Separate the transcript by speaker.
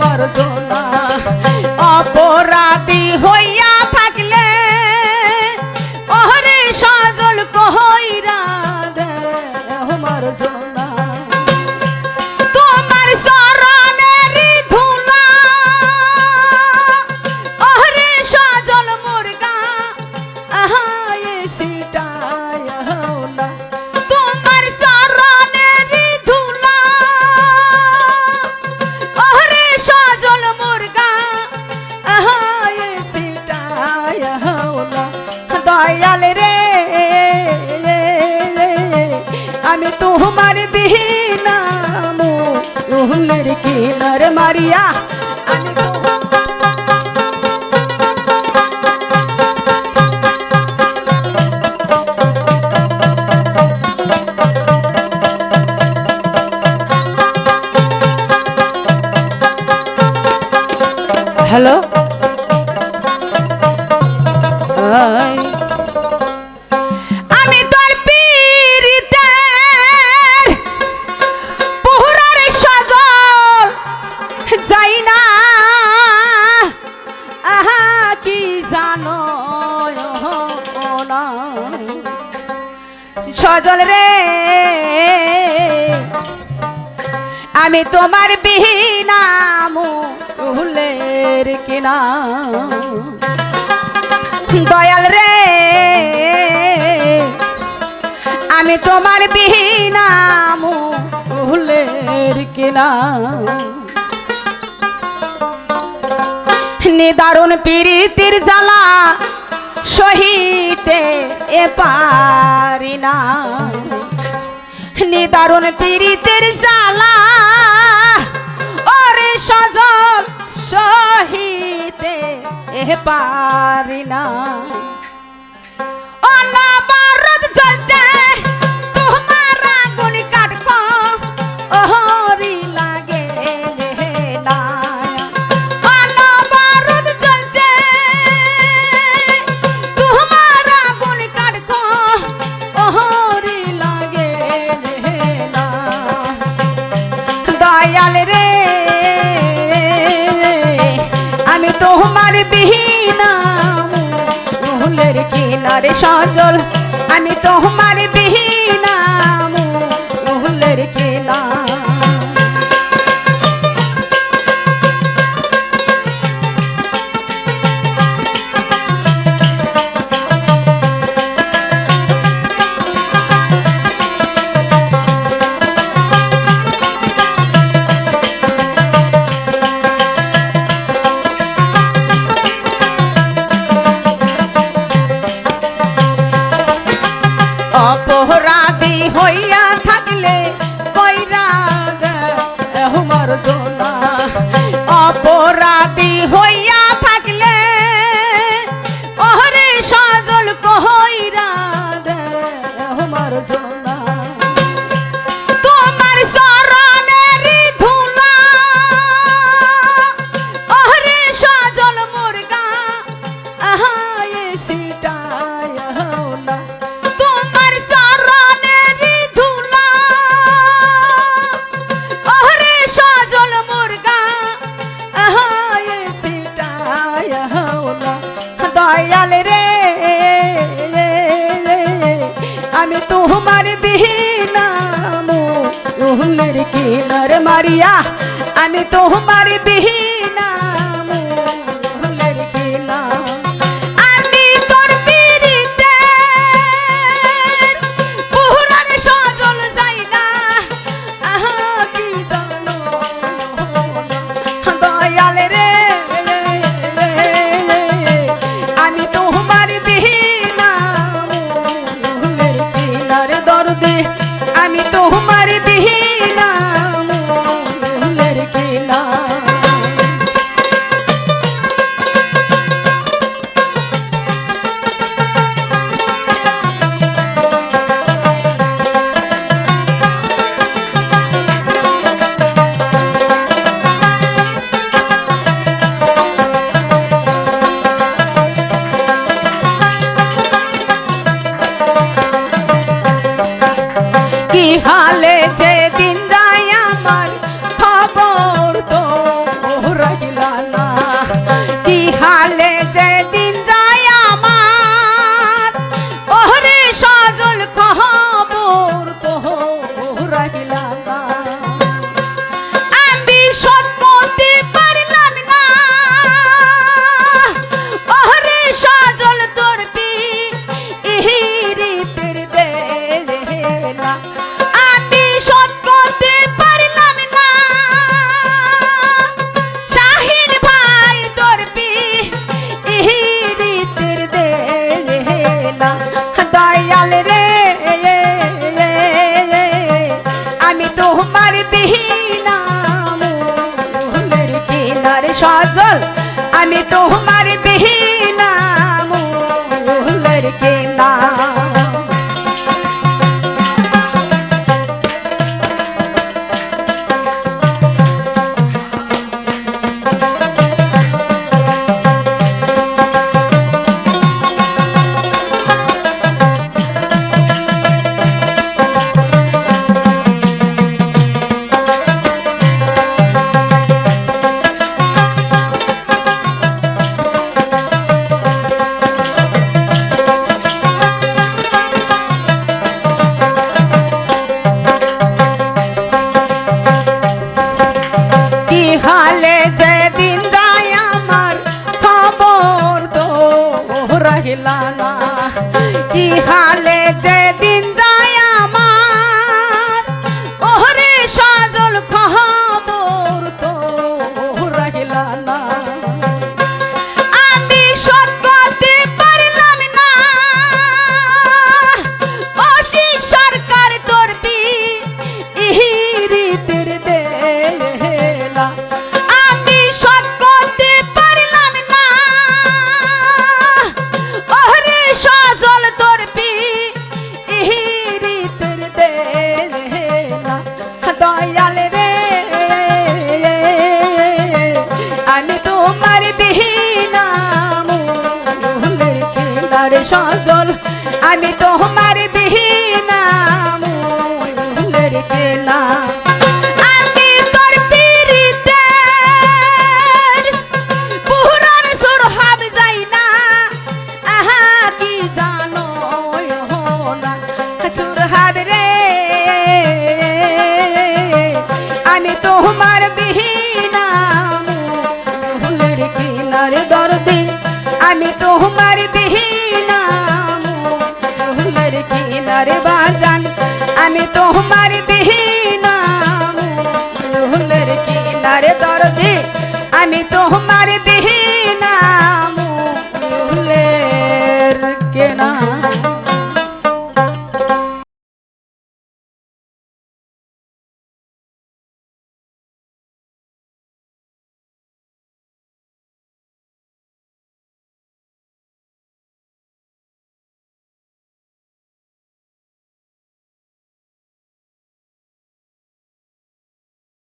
Speaker 1: আমার সোনা অপরাধী হইয়া থাকলে ওরে সজল কইরা দে আমার সোনা তোমার চরণের ধুলা ওরে সজল মুরগা আহায়ে সিটায় না তোমার চরণের ধুলা ওরে সজল মুরগা আহায়ে সিটায় না দয়াল রে আমি তোমার বিনা মুহুলের কিনার মারিয়া আমি হ্যালো আমি তোর পীরিতের পুরার সজল যাই না আহা কি জানো না সজল রে আমি তোমার বিনা মুহুলের কিনা দয়াল রে আমি তোমার বিনা মুহুলের কিনা নিদারুণ পীড়িতের জ্বালা সহিতে এ পারি না নিদারুণ পীড়িতের জ্বালা ওরে সজল সহিতে এ পারি না অনবরত জ্বলছে তোমার আগুন কাটকো ওহরি লাগে না অনবরত জ্বলছে তোমার আগুন কাটকো ওহরি লাগে না দয়াল রে আমি তোমার বিনা মুহুলের কিনারে সজল আমি তোমার বিনা মুহুলের কিনা অপরাধী হইয়া থাকলে কইরা দে আমার সোনা অপরাধী হইয়া থাকলে ওরে সজল কইরা দে আমার সোনা তোমার চরণের ধুলা ওরে সজল মুরগা আহায়ে সিটায় না তোমার চরণের ধুলা ওরে সজল মুরগা আহায়ে সিটায় না দয়াল রে আমি তোমার বিনা মুহুলের কিনার মারিয়া আমি তোমার বিনা মুহুলের কিনা আমি তোর পীরিতের পুরার সজল যাই না আহা কি জানো দয়াল রে আমি তোমার বিনা মুহুলের কিনার দরদে আমি তোমার বিনা মুহুলের কিনা সজল আমি তোমার বিহীনা মূলের কেনা হালে যেদিন যায় আমার খবর তো রহিলা না কি হালে যেদিন যায় আমার ওরে সজল খবর তো রহিলা না আমি শোধ করতে পারলাম না অসি সরকার তোর ইহিরিতের দেলা আমি শোধ করতে পারলাম না ওরে সজল তোর ইহিরিতের দেলা দয়াল রে আমি তোমার বিহীনা মূলের কেনার সজল আমি তোমার বিহীনা মূলের কেনা আমি তোর পীড়িতের পুরাণ সুরহাব যাই না আহা কি জানো না সুরহাব রে আমি তোমার বিহীনা মূলের কেনার দরদি আমি তোমার বিহীনা মূলের কেনার বাজান আমি তোমার বিহীনা মূলের কেনার দরদি আমি তোমার বিহীনা মূলের কেনা